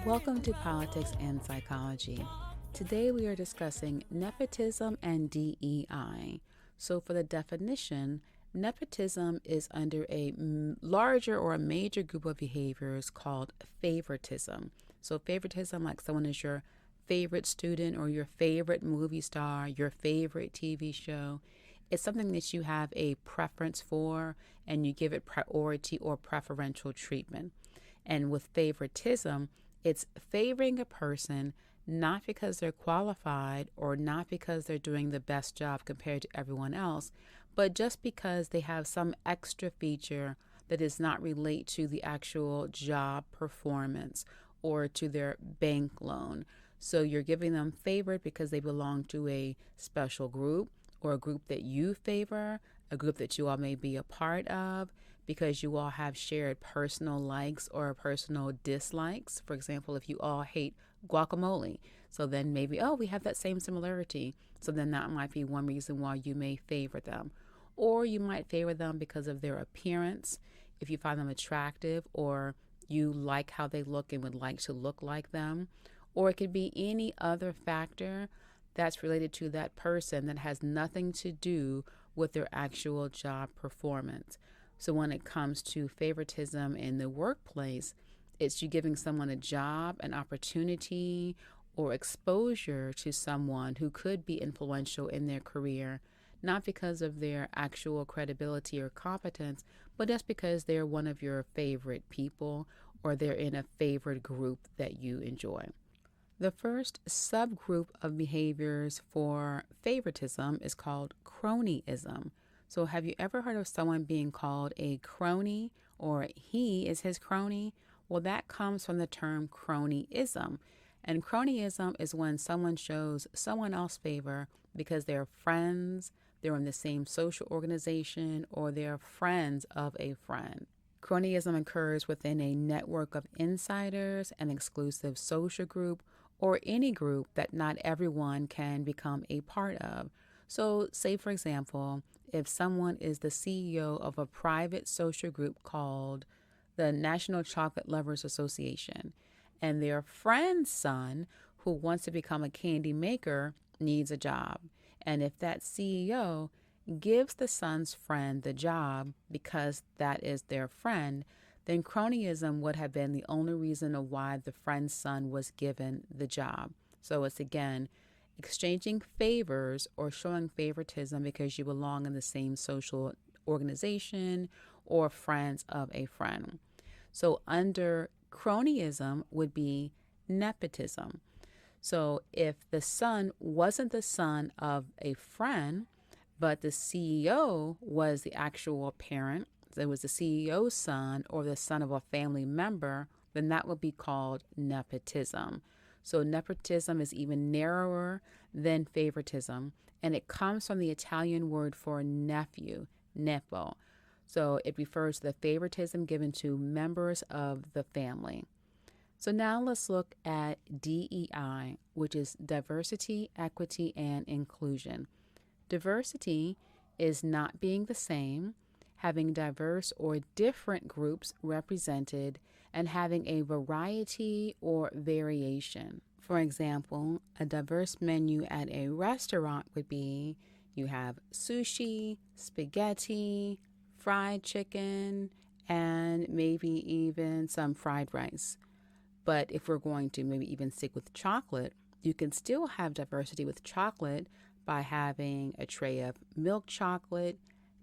Welcome to Politics and Psychology. Today we are discussing nepotism and DEI. So, for the definition, nepotism is under a larger or a major group of behaviors called favoritism. So, favoritism, like someone is your favorite student or your favorite movie star, your favorite TV show. It's something that you have a preference for and you give it priority or preferential treatment. And with favoritism, it's favoring a person not because they're qualified or not because they're doing the best job compared to everyone else, but just because they have some extra feature that does not relate to the actual job performance or to their bank loan. So you're giving them favor because they belong to a special group or a group that you favor, a group that you all may be a part of, because you all have shared personal likes or personal dislikes. For example, if you all hate guacamole, so then maybe, we have that same similarity. So then that might be one reason why you may favor them. Or you might favor them because of their appearance, if you find them attractive or you like how they look and would like to look like them. Or it could be any other factor that's related to that person that has nothing to do with their actual job performance. So when it comes to favoritism in the workplace, it's you giving someone a job, an opportunity, or exposure to someone who could be influential in their career, not because of their actual credibility or competence, but just because they're one of your favorite people or they're in a favored group that you enjoy. The first subgroup of behaviors for favoritism is called cronyism. So have you ever heard of someone being called a crony or he is his crony? Well, that comes from the term cronyism. And cronyism is when someone shows someone else favor because they're friends, they're in the same social organization, or they're friends of a friend. Cronyism occurs within a network of insiders, an exclusive social group, or any group that not everyone can become a part of. So say, for example, if someone is the CEO of a private social group called the National Chocolate Lovers Association, and their friend's son who wants to become a candy maker needs a job. And if that CEO gives the son's friend the job because that is their friend, then cronyism would have been the only reason of why the friend's son was given the job. So it's again exchanging favors or showing favoritism because you belong in the same social organization or friends of a friend. So under cronyism would be nepotism. So if the son wasn't the son of a friend, but the CEO was the actual parent, it was the CEO's son or the son of a family member, then that would be called nepotism. So nepotism is even narrower than favoritism, and it comes from the Italian word for nephew, nepo. So it refers to the favoritism given to members of the family. So now let's look at DEI, which is diversity, equity, and inclusion. Diversity is not being the same, having diverse or different groups represented, and having a variety or variation. For example, a diverse menu at a restaurant would be you have sushi, spaghetti, fried chicken, and maybe even some fried rice. But if we're going to maybe even stick with chocolate, you can still have diversity with chocolate by having a tray of milk chocolate,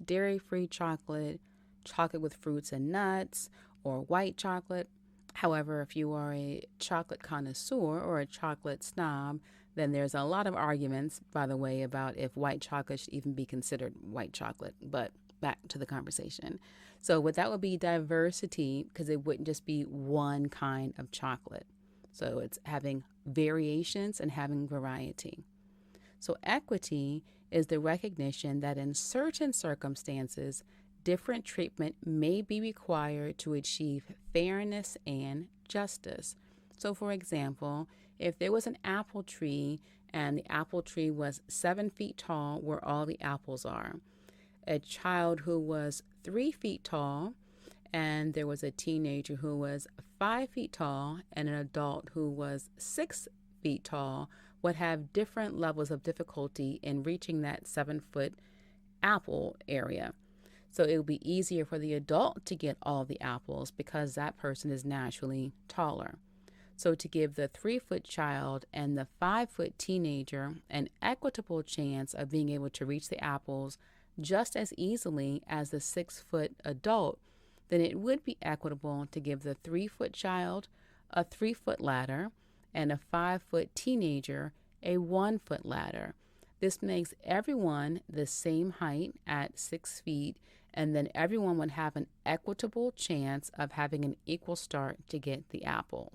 dairy-free chocolate, chocolate with fruits and nuts, or white chocolate. However, if you are a chocolate connoisseur or a chocolate snob, then there's a lot of arguments, by the way, about if white chocolate should even be considered white chocolate. But back to the conversation. So that would be diversity because it wouldn't just be one kind of chocolate. So it's having variations and having variety. So equity is the recognition that in certain circumstances, different treatment may be required to achieve fairness and justice. So for example, if there was an apple tree and the apple tree was 7 feet tall where all the apples are, a child who was 3 feet tall and there was a teenager who was 5 feet tall and an adult who was 6 feet tall, would have different levels of difficulty in reaching that 7 foot apple area. So it would be easier for the adult to get all the apples because that person is naturally taller. So to give the 3 foot child and the 5 foot teenager an equitable chance of being able to reach the apples just as easily as the 6 foot adult, then it would be equitable to give the 3 foot child a 3 foot ladder and a 5 foot teenager a 1 foot ladder. This makes everyone the same height at 6 feet, and then everyone would have an equitable chance of having an equal start to get the apple.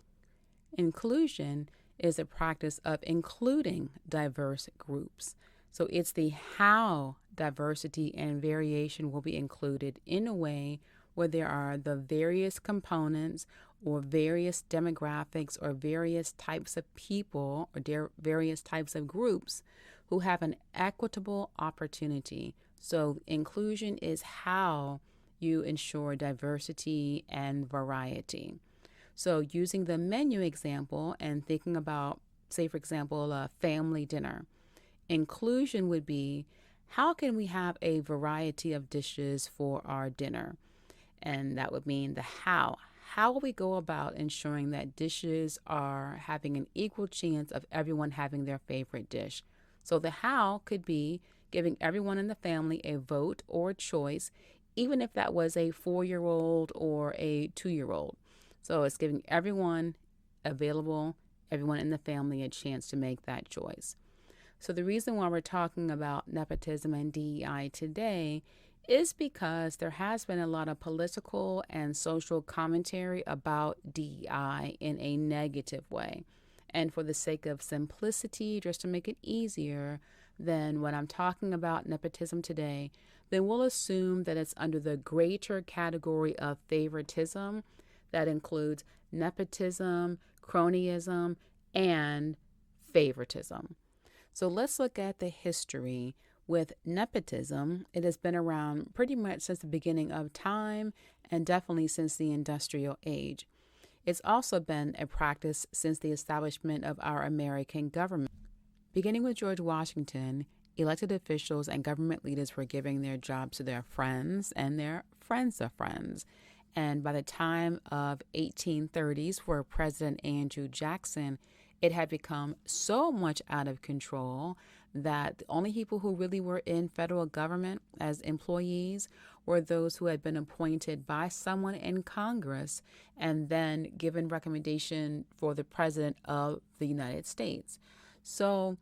Inclusion is a practice of including diverse groups. So it's the how diversity and variation will be included in a way where there are the various components or various demographics or various types of people or various types of groups who have an equitable opportunity. So inclusion is how you ensure diversity and variety. So using the menu example and thinking about, say, for example, a family dinner, inclusion would be, how can we have a variety of dishes for our dinner? And that would mean the how. How will we go about ensuring that dishes are having an equal chance of everyone having their favorite dish? So the how could be giving everyone in the family a vote or choice, even if that was a 4-year-old or a 2-year-old. So it's giving everyone everyone in the family a chance to make that choice. So the reason why we're talking about nepotism and DEI today is because there has been a lot of political and social commentary about DEI in a negative way. And for the sake of simplicity, just to make it easier, then when I'm talking about nepotism today, then we'll assume that it's under the greater category of favoritism that includes nepotism, cronyism, and favoritism. So let's look at the history. With nepotism, it has been around pretty much since the beginning of time and definitely since the industrial age. It's also been a practice since the establishment of our American government. Beginning with George Washington, elected officials and government leaders were giving their jobs to their friends and their friends of friends. And by the time of 1830s, for President Andrew Jackson, it had become so much out of control that the only people who really were in federal government as employees were those who had been appointed by someone in Congress and then given recommendation for the President of the United States. So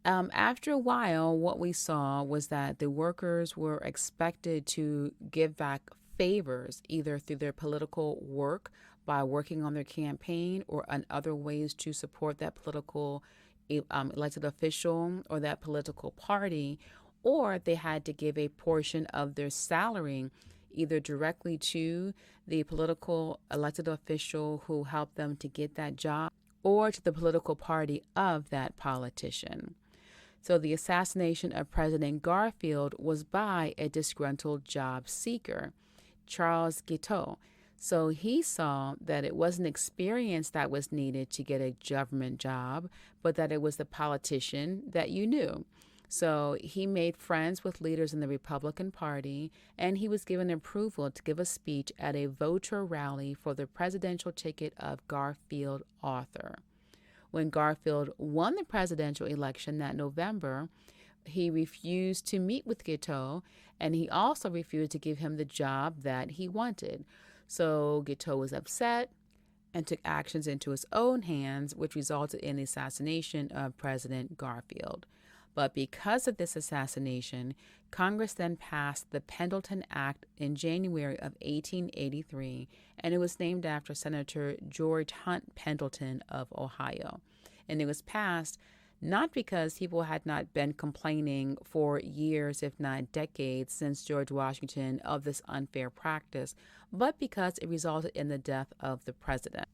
after a while, what we saw was that the workers were expected to give back favors either through their political work by working on their campaign or in other ways to support that political elected official or that political party, or they had to give a portion of their salary either directly to the political elected official who helped them to get that job or to the political party of that politician. So the assassination of President Garfield was by a disgruntled job seeker, Charles Guiteau. So he saw that it wasn't experience that was needed to get a government job, but that it was the politician that you knew. So he made friends with leaders in the Republican Party, and he was given approval to give a speech at a voter rally for the presidential ticket of Garfield Arthur. When Garfield won the presidential election that November, he refused to meet with Guiteau, and he also refused to give him the job that he wanted. So Guiteau was upset and took actions into his own hands, which resulted in the assassination of President Garfield. But because of this assassination, Congress then passed the Pendleton Act in January of 1883, and it was named after Senator George Hunt Pendleton of Ohio. And it was passed not because people had not been complaining for years, if not decades, since George Washington of this unfair practice, but because it resulted in the death of the president.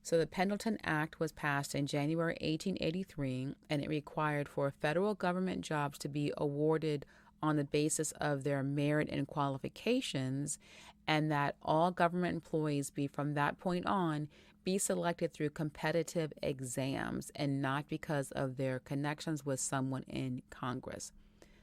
So the Pendleton Act was passed in January 1883, and it required for federal government jobs to be awarded on the basis of their merit and qualifications, and that all government employees be from that point on be selected through competitive exams and not because of their connections with someone in Congress.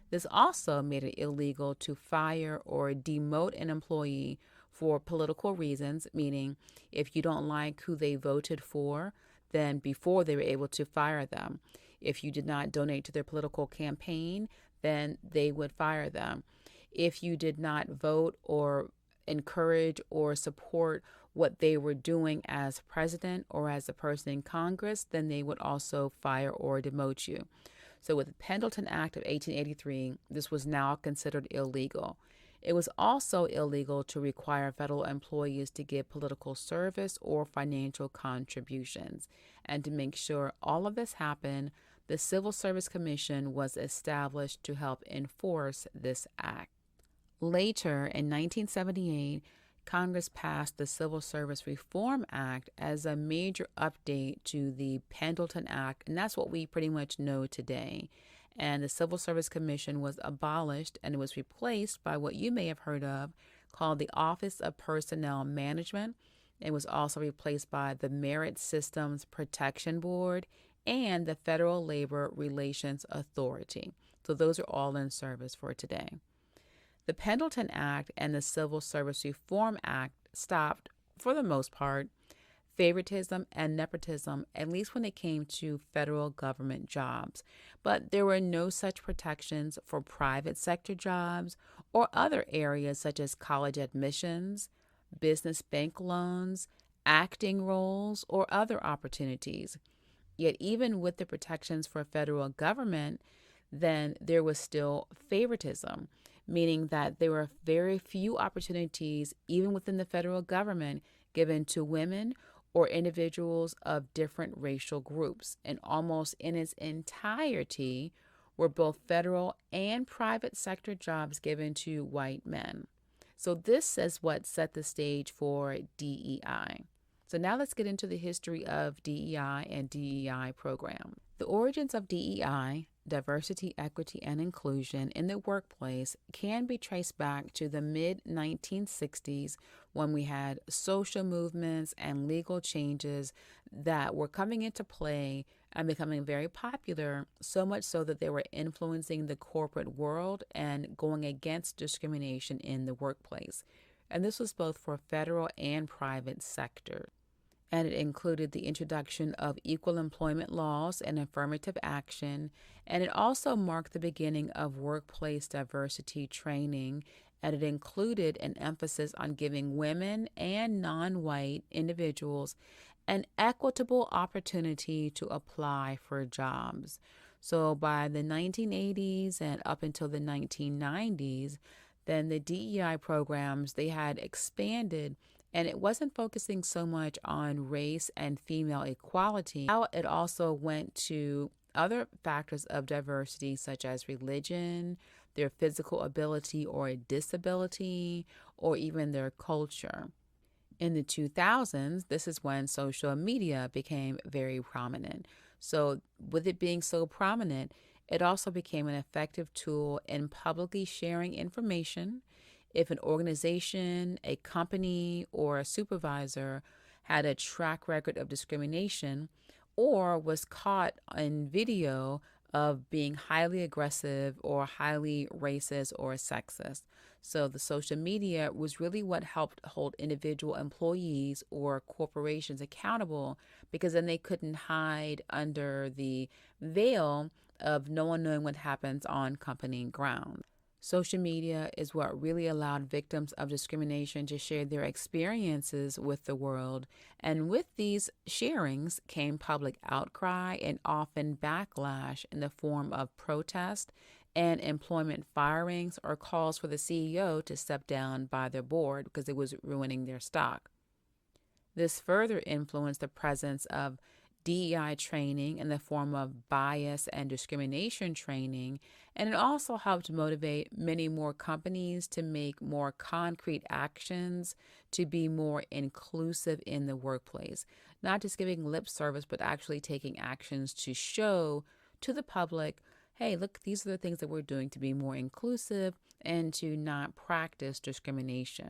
This also made it illegal to fire or demote an employee for political reasons, meaning if you don't like who they voted for, then before they were able to fire them. If you did not donate to their political campaign, then they would fire them. If you did not vote or encourage or support what they were doing as president or as a person in Congress, then they would also fire or demote you. So with the Pendleton Act of 1883, this was now considered illegal. It was also illegal to require federal employees to give political service or financial contributions. And to make sure all of this happened, the Civil Service Commission was established to help enforce this act. Later, in 1978, Congress passed the Civil Service Reform Act as a major update to the Pendleton Act, and that's what we pretty much know today. And the Civil Service Commission was abolished and it was replaced by what you may have heard of called the Office of Personnel Management. It was also replaced by the Merit Systems Protection Board and the Federal Labor Relations Authority. So those are all in service for today. The Pendleton Act and the Civil Service Reform Act stopped, for the most part, favoritism and nepotism, at least when it came to federal government jobs. But there were no such protections for private sector jobs or other areas such as college admissions, business bank loans, acting roles, or other opportunities. Yet even with the protections for federal government, then there was still favoritism, meaning that there were very few opportunities, even within the federal government, given to women or individuals of different racial groups. And almost in its entirety were both federal and private sector jobs given to white men. So this is what set the stage for DEI. So now let's get into the history of DEI and DEI program. The origins of DEI, diversity, equity, and inclusion in the workplace, can be traced back to the mid-1960s when we had social movements and legal changes that were coming into play and becoming very popular, so much so that they were influencing the corporate world and going against discrimination in the workplace. And this was both for federal and private sector. And it included the introduction of equal employment laws and affirmative action, and it also marked the beginning of workplace diversity training, and it included an emphasis on giving women and non-white individuals an equitable opportunity to apply for jobs. So by the 1980s and up until the 1990s, then the DEI programs, they had expanded, and it wasn't focusing so much on race and female equality. Now it also went to other factors of diversity such as religion, their physical ability or disability, or even their culture. In the 2000s, this is when social media became very prominent. So with it being so prominent, it also became an effective tool in publicly sharing information. If an organization, a company, or a supervisor had a track record of discrimination or was caught in video of being highly aggressive or highly racist or sexist. So the social media was really what helped hold individual employees or corporations accountable, because then they couldn't hide under the veil of no one knowing what happens on company grounds. Social media is what really allowed victims of discrimination to share their experiences with the world. And with these sharings came public outcry and often backlash in the form of protest and employment firings or calls for the CEO to step down by their board because it was ruining their stock. This further influenced the presence of DEI training in the form of bias and discrimination training, and it also helped motivate many more companies to make more concrete actions to be more inclusive in the workplace. Not just giving lip service, but actually taking actions to show to the public, hey, look, these are the things that we're doing to be more inclusive and to not practice discrimination.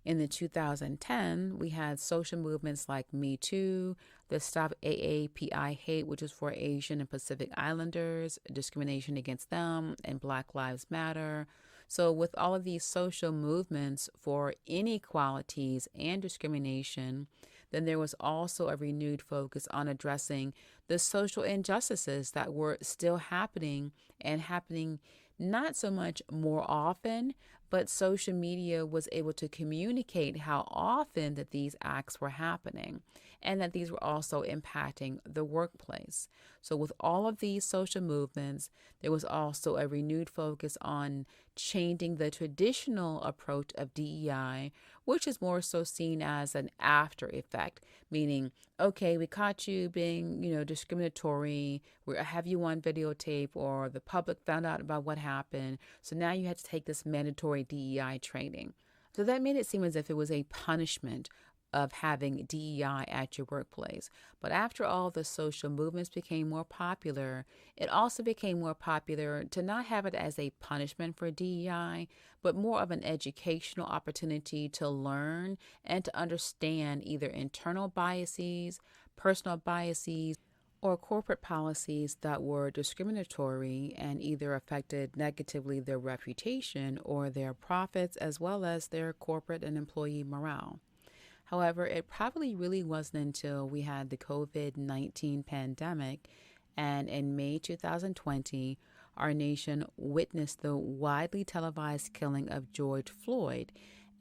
In the 2010, we had social movements like Me Too, the Stop AAPI Hate, which is for Asian and Pacific Islanders, discrimination against them, and Black Lives Matter. So, with all of these social movements for inequalities and discrimination, then there was also a renewed focus on addressing the social injustices that were still happening and happening not so much more often, but social media was able to communicate how often that these acts were happening and that these were also impacting the workplace. So, with all of these social movements, there was also a renewed focus on changing the traditional approach of DEI, which is more so seen as an after effect, meaning, okay, we caught you being, discriminatory. We have you on videotape, or the public found out about what happened. So now you had to take this mandatory DEI training. So that made it seem as if it was a punishment of having DEI at your workplace. But after all the social movements became more popular, it also became more popular to not have it as a punishment for DEI, but more of an educational opportunity to learn and to understand either internal biases, personal biases, or corporate policies that were discriminatory and either affected negatively their reputation or their profits, as well as their corporate and employee morale. However, it probably really wasn't until we had the COVID-19 pandemic, and in May 2020, our nation witnessed the widely televised killing of George Floyd.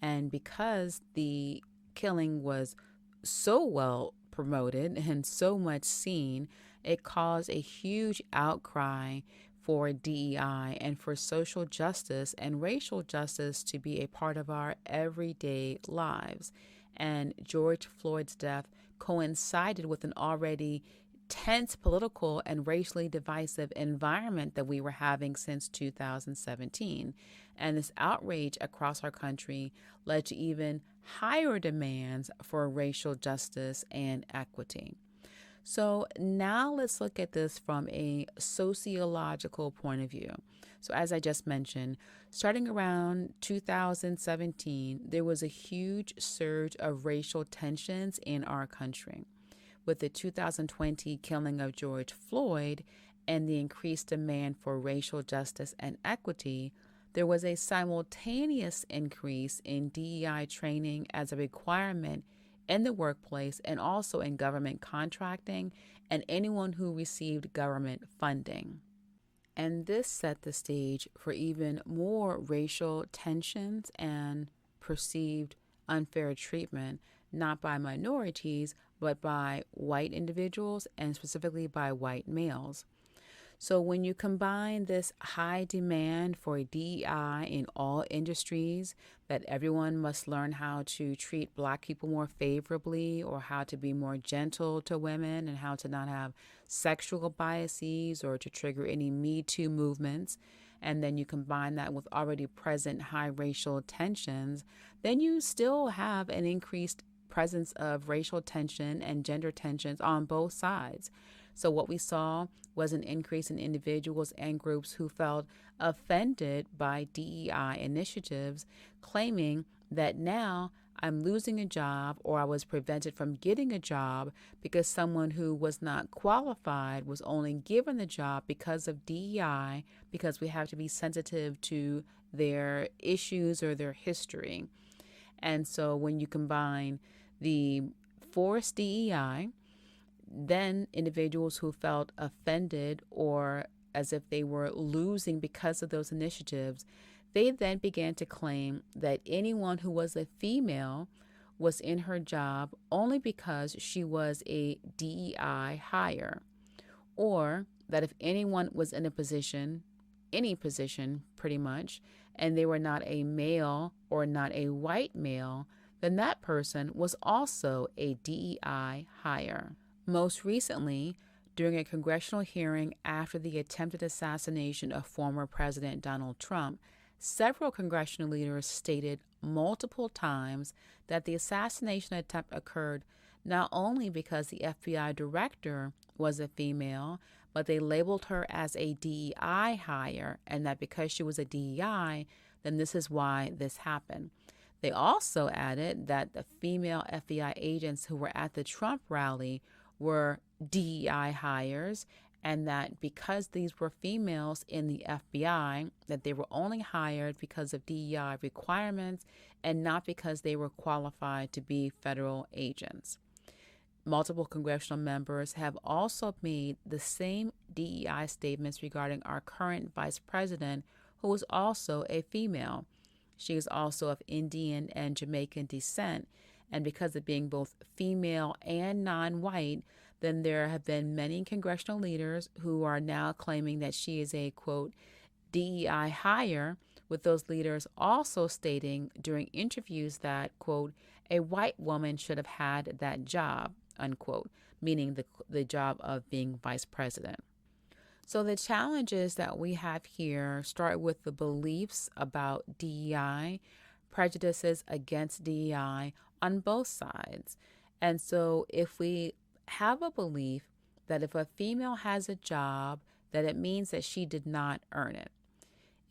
And because the killing was so well promoted and so much seen, it caused a huge outcry for DEI and for social justice and racial justice to be a part of our everyday lives. And George Floyd's death coincided with an already tense political and racially divisive environment that we were having since 2017. And this outrage across our country led to even higher demands for racial justice and equity. So now let's look at this from a sociological point of view. So as I just mentioned, starting around 2017, there was a huge surge of racial tensions in our country. With the 2020 killing of George Floyd and the increased demand for racial justice and equity, there was a simultaneous increase in DEI training as a requirement in the workplace and also in government contracting and anyone who received government funding. And this set the stage for even more racial tensions and perceived unfair treatment, not by minorities, but by white individuals and specifically by white males. So when you combine this high demand for DEI in all industries, that everyone must learn how to treat Black people more favorably or how to be more gentle to women and how to not have sexual biases or to trigger any Me Too movements, and then you combine that with already present high racial tensions, then you still have an increased presence of racial tension and gender tensions on both sides. So what we saw was an increase in individuals and groups who felt offended by DEI initiatives, claiming that now I'm losing a job or I was prevented from getting a job because someone who was not qualified was only given the job because of DEI, because we have to be sensitive to their issues or their history. And so when you combine the forced DEI, then individuals who felt offended or as if they were losing because of those initiatives, they then began to claim that anyone who was a female was in her job only because she was a DEI hire, or that if anyone was in a position, any position pretty much, and they were not a male or not a white male, then that person was also a DEI hire. Most recently, during a congressional hearing after the attempted assassination of former President Donald Trump, several congressional leaders stated multiple times that the assassination attempt occurred not only because the FBI director was a female, but they labeled her as a DEI hire, and that because she was a DEI, then this is why this happened. They also added that the female FBI agents who were at the Trump rally were DEI hires, and that because these were females in the FBI, that they were only hired because of DEI requirements and not because they were qualified to be federal agents. Multiple congressional members have also made the same DEI statements regarding our current vice president, who is also a female. She is also of Indian and Jamaican descent, and because of being both female and non-white, then there have been many congressional leaders who are now claiming that she is a, quote, DEI hire, with those leaders also stating during interviews that, quote, a white woman should have had that job, unquote, meaning the job of being vice president. So the challenges that we have here start with the beliefs about DEI, prejudices against DEI on both sides. And so if we have a belief that if a female has a job, that it means that she did not earn it.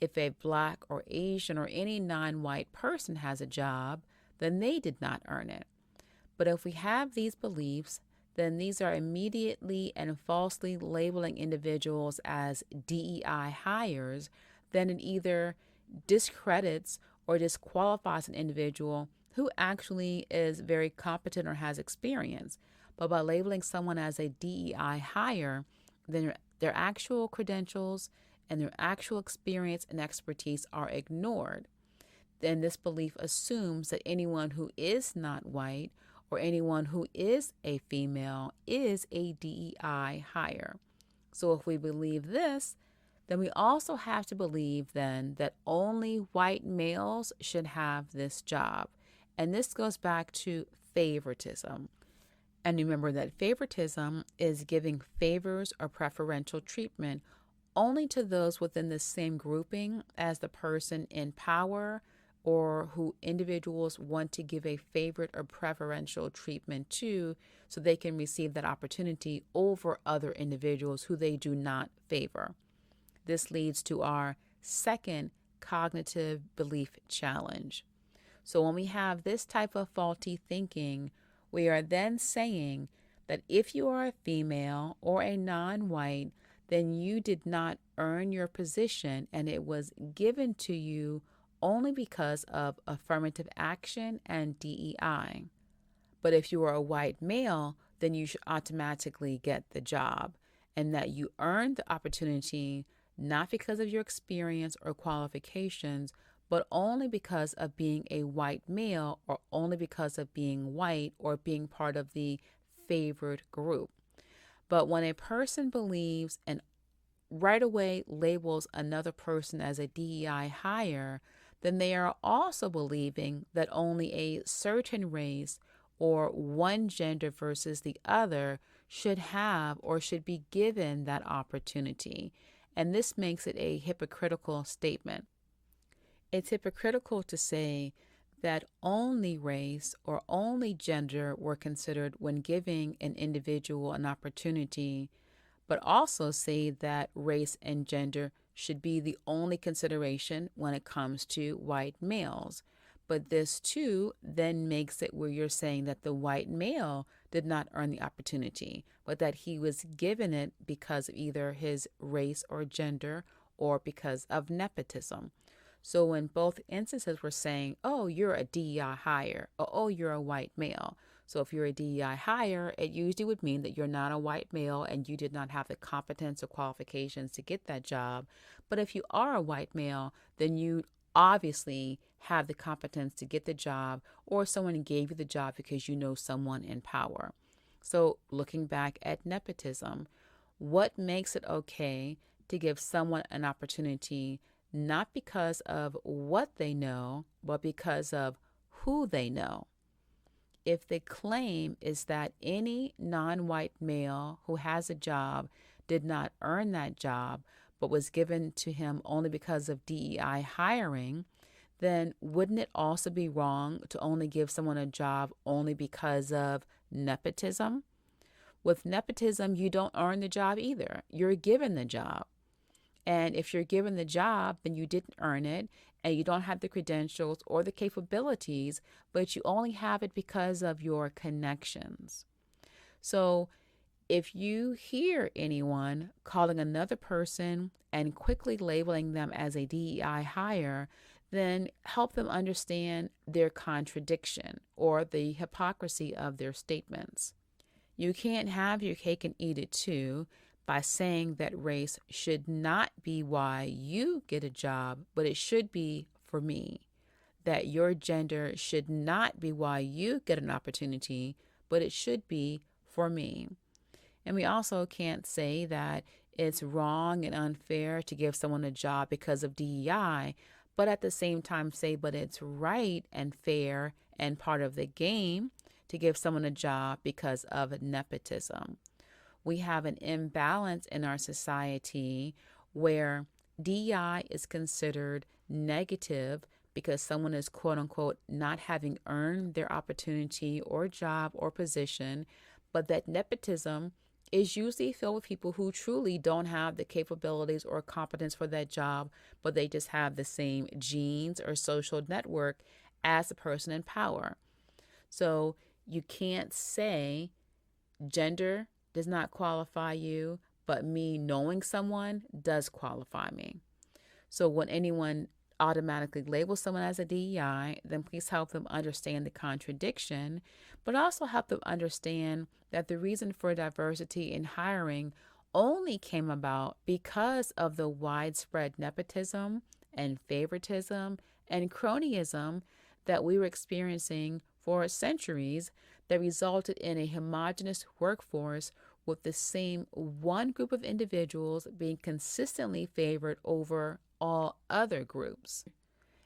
If a Black or Asian or any non-white person has a job, then they did not earn it. But if we have these beliefs, then these are immediately and falsely labeling individuals as DEI hires, then it either discredits or disqualifies an individual who actually is very competent or has experience. But by labeling someone as a DEI hire, then their actual credentials and their actual experience and expertise are ignored. Then this belief assumes that anyone who is not white or anyone who is a female is a DEI hire. So if we believe this, then we also have to believe then that only white males should have this job. And this goes back to favoritism. And remember that favoritism is giving favors or preferential treatment only to those within the same grouping as the person in power, or who individuals want to give a favorite or preferential treatment to so they can receive that opportunity over other individuals who they do not favor. This leads to our second cognitive belief challenge. So when we have this type of faulty thinking, we are then saying that if you are a female or a non-white, then you did not earn your position and it was given to you only because of affirmative action and DEI. But if you are a white male, then you should automatically get the job, and that you earned the opportunity not because of your experience or qualifications, but only because of being a white male or only because of being white or being part of the favored group. But when a person believes and right away labels another person as a DEI hire, then they are also believing that only a certain race or one gender versus the other should have or should be given that opportunity. And this makes it a hypocritical statement. It's hypocritical to say that only race or only gender were considered when giving an individual an opportunity, but also say that race and gender should be the only consideration when it comes to white males. But this too then makes it where you're saying that the white male did not earn the opportunity, but that he was given it because of either his race or gender or because of nepotism. So in both instances, we're saying, oh, you're a DEI hire, or oh, you're a white male. So if you're a DEI hire, it usually would mean that you're not a white male and you did not have the competence or qualifications to get that job. But if you are a white male, then you obviously have the competence to get the job, or someone gave you the job because you know someone in power. So looking back at nepotism, what makes it okay to give someone an opportunity not because of what they know, but because of who they know? If the claim is that any non-white male who has a job did not earn that job, but was given to him only because of DEI hiring, then wouldn't it also be wrong to only give someone a job only because of nepotism? With nepotism, you don't earn the job either. You're given the job. And if you're given the job, then you didn't earn it. and you don't have the credentials or the capabilities, but you only have it because of your connections. So if you hear anyone calling another person and quickly labeling them as a DEI hire, then help them understand their contradiction or the hypocrisy of their statements. You can't have your cake and eat it too by saying that race should not be why you get a job, but it should be for me. That your gender should not be why you get an opportunity, but it should be for me. And we also can't say that it's wrong and unfair to give someone a job because of DEI, but at the same time say, but it's right and fair and part of the game to give someone a job because of nepotism. We have an imbalance in our society where DEI is considered negative because someone is quote unquote not having earned their opportunity or job or position, but that nepotism is usually filled with people who truly don't have the capabilities or competence for that job, but they just have the same genes or social network as the person in power. So you can't say gender does not qualify you, but me knowing someone does qualify me. So when anyone automatically labels someone as a DEI, then please help them understand the contradiction, but also help them understand that the reason for diversity in hiring only came about because of the widespread nepotism and favoritism and cronyism that we were experiencing for centuries that resulted in a homogeneous workforce with the same one group of individuals being consistently favored over all other groups.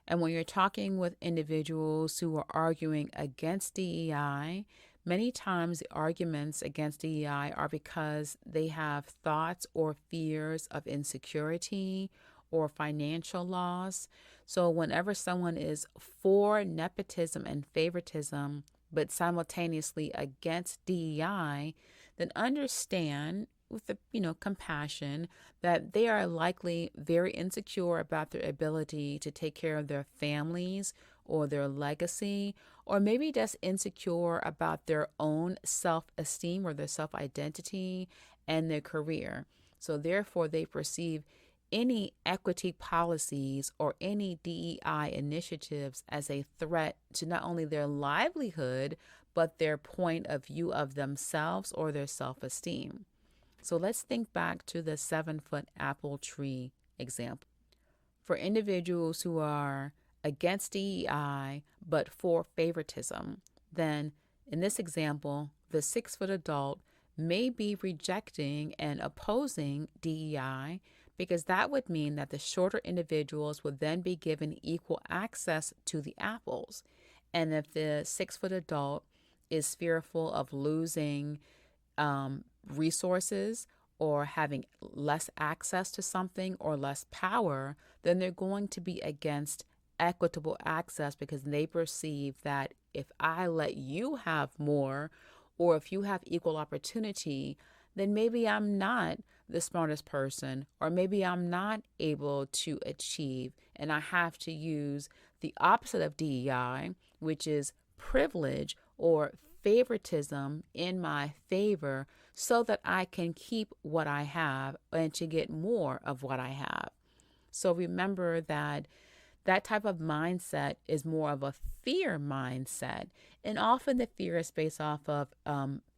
And when you're talking with individuals who are arguing against DEI, many times the arguments against DEI are because they have thoughts or fears of insecurity or financial loss. So whenever someone is for nepotism and favoritism, but simultaneously against DEI, then understand with the compassion that they are likely very insecure about their ability to take care of their families or their legacy, or maybe just insecure about their own self-esteem or their self-identity and their career. So therefore they perceive any equity policies or any DEI initiatives as a threat to not only their livelihood, but their point of view of themselves or their self-esteem. So let's think back to the 7-foot apple tree example. For individuals who are against DEI but for favoritism, then in this example, the 6-foot adult may be rejecting and opposing DEI because that would mean that the shorter individuals would then be given equal access to the apples. And if the 6-foot adult is fearful of losing resources or having less access to something or less power, then they're going to be against equitable access because they perceive that if I let you have more or if you have equal opportunity, then maybe I'm not the smartest person or maybe I'm not able to achieve, and I have to use the opposite of DEI, which is privilege or favoritism in my favor so that I can keep what I have and to get more of what I have. So remember that that type of mindset is more of a fear mindset. And often the fear is based off of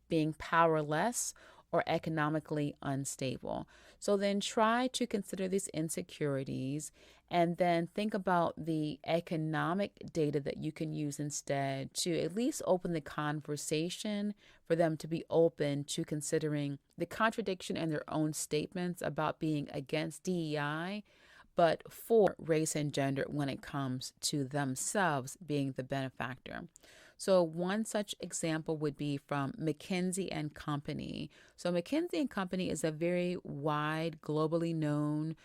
being powerless or economically unstable. So then try to consider these insecurities and then think about the economic data that you can use instead to at least open the conversation for them to be open to considering the contradiction in their own statements about being against DEI, but for race and gender when it comes to themselves being the benefactor. So one such example would be from McKinsey and Company. So McKinsey and Company is a very wide, globally known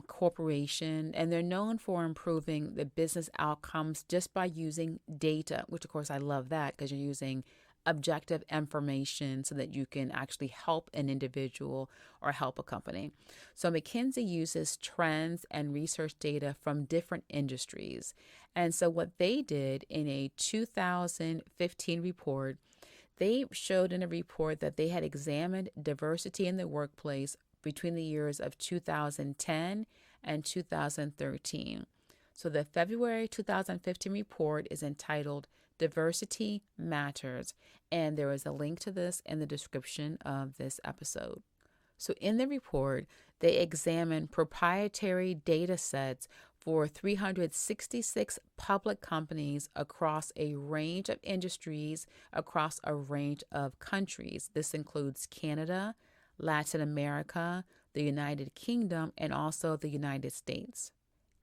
corporation, and they're known for improving the business outcomes just by using data, which of course I love that because you're using objective information so that you can actually help an individual or help a company. So McKinsey uses trends and research data from different industries. And so what they did in a 2015 report, they showed in a report that they had examined diversity in the workplace between the years of 2010 and 2013. So the February 2015 report is entitled Diversity Matters, and there is a link to this in the description of this episode. So in the report, they examined proprietary data sets for 366 public companies across a range of industries, across a range of countries. This includes Canada, Latin America, the United Kingdom, and also the United States.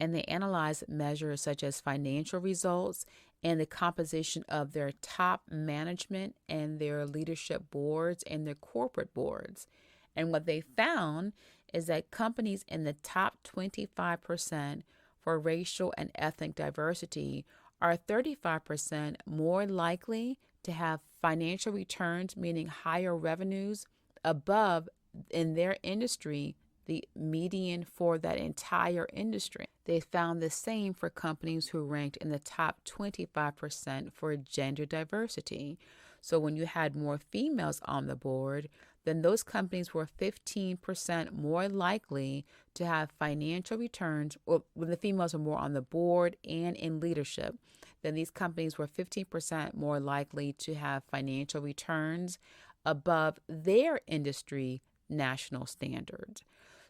And they analyzed measures such as financial results and the composition of their top management and their leadership boards and their corporate boards. And what they found is that companies in the top 25% for racial and ethnic diversity are 35% more likely to have financial returns, meaning higher revenues above in their industry the median for that entire industry. They found the same for companies who ranked in the top 25% for gender diversity. So when you had more females on the board, then those companies were 15% more likely to have financial returns, or when the females were more on the board and in leadership, then these companies were 15% more likely to have financial returns above their industry national standards.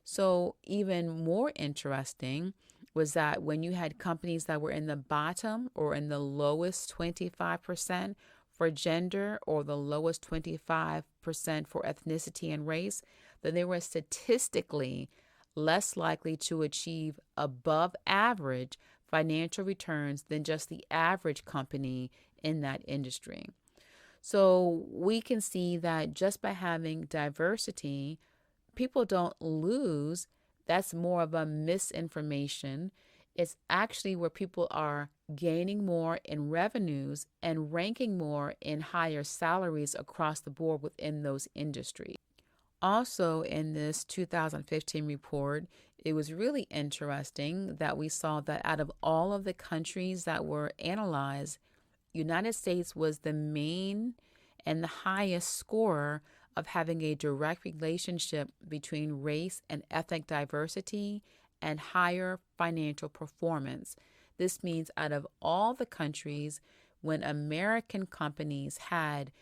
So even more interesting was that when you had companies that were in the bottom or in the lowest 25% for gender or the lowest 25% for ethnicity and race, then they were statistically less likely to achieve above average financial returns than just the average company in that industry. So we can see that just by having diversity, people don't lose. That's more of a misinformation. It's actually where people are gaining more in revenues and ranking more in higher salaries across the board within those industries. Also, in this 2015 report, it was really interesting that we saw that out of all of the countries that were analyzed, United States was the main and the highest scorer of having a direct relationship between race and ethnic diversity and higher financial performance. This means out of all the countries, when American companies had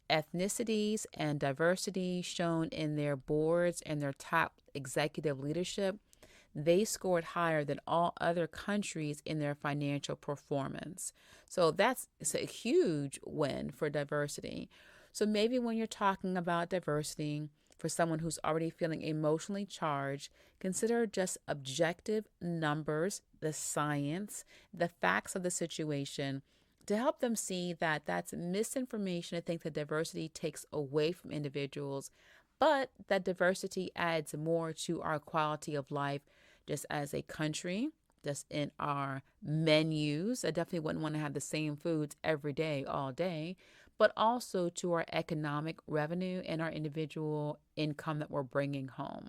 ethnicities and diversity shown in their boards and their top executive leadership, they scored higher than all other countries in their financial performance. So it's a huge win for diversity. So maybe when you're talking about diversity for someone who's already feeling emotionally charged, consider just objective numbers, the science, the facts of the situation to help them see that that's misinformation to think that diversity takes away from individuals, but that diversity adds more to our quality of life just as a country, just in our menus. I definitely wouldn't want to have the same foods every day, all day, but also to our economic revenue and our individual income that we're bringing home.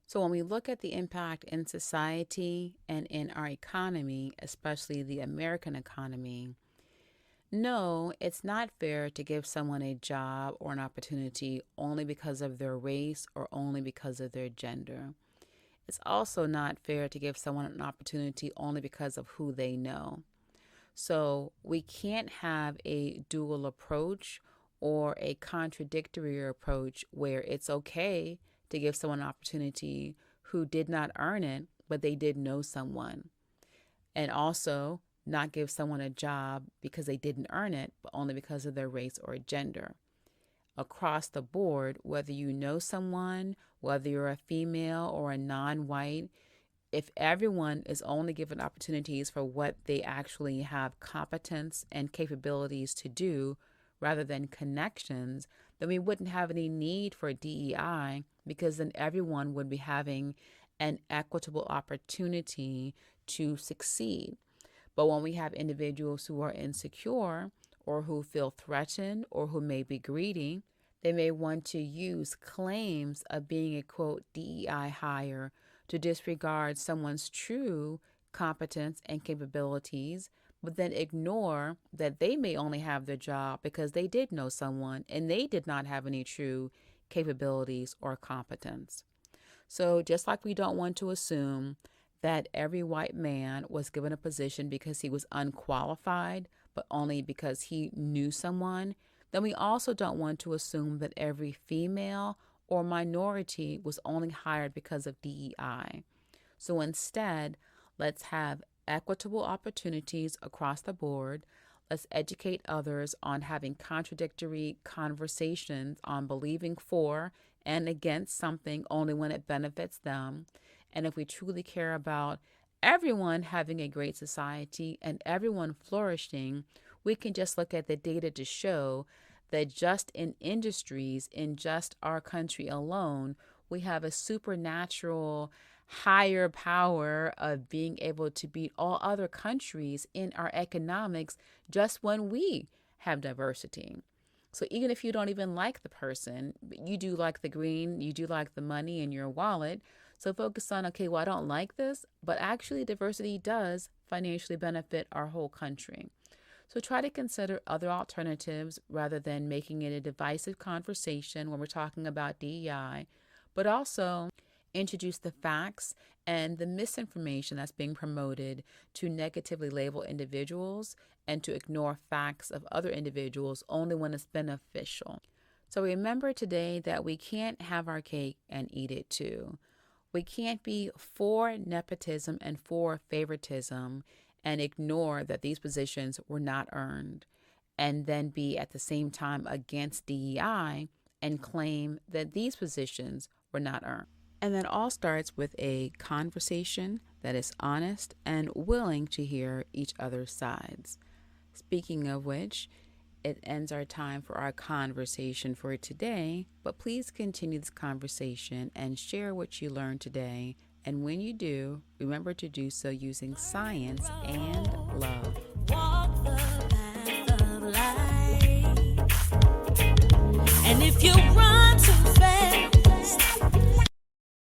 So when we look at the impact in society and in our economy, especially the American economy, no, it's not fair to give someone a job or an opportunity only because of their race or only because of their gender. It's also not fair to give someone an opportunity only because of who they know. So we can't have a dual approach or a contradictory approach where it's okay to give someone an opportunity who did not earn it, but they did know someone. And also not give someone a job because they didn't earn it, but only because of their race or gender. Across the board, whether you know someone, whether you're a female or a non-white, if everyone is only given opportunities for what they actually have competence and capabilities to do rather than connections, then we wouldn't have any need for DEI, because then everyone would be having an equitable opportunity to succeed. But when we have individuals who are insecure or who feel threatened or who may be greedy. They may want to use claims of being a quote DEI hire to disregard someone's true competence and capabilities, but then ignore that they may only have their job because they did know someone and they did not have any true capabilities or competence. So, just like we don't want to assume that every white man was given a position because he was unqualified, but only because he knew someone, then we also don't want to assume that every female or minority was only hired because of DEI. So instead, let's have equitable opportunities across the board. Let's educate others on having contradictory conversations on believing for and against something only when it benefits them. And if we truly care about everyone having a great society and everyone flourishing, we can just look at the data to show that just in industries, in just our country alone, we have a supernatural higher power of being able to beat all other countries in our economics just when we have diversity. So even if you don't even like the person, you do like the green, you do like the money in your wallet. So focus on, okay, well, I don't like this, but actually diversity does financially benefit our whole country. So try to consider other alternatives rather than making it a divisive conversation when we're talking about DEI, but also introduce the facts and the misinformation that's being promoted to negatively label individuals and to ignore facts of other individuals only when it's beneficial. So remember today that we can't have our cake and eat it too. We can't be for nepotism and for favoritism and ignore that these positions were not earned, and then be at the same time against DEI and claim that these positions were not earned. And that all starts with a conversation that is honest and willing to hear each other's sides. Speaking of which, it ends our time for our conversation for today, but please continue this conversation and share what you learned today. And when you do, remember to do so using science and love.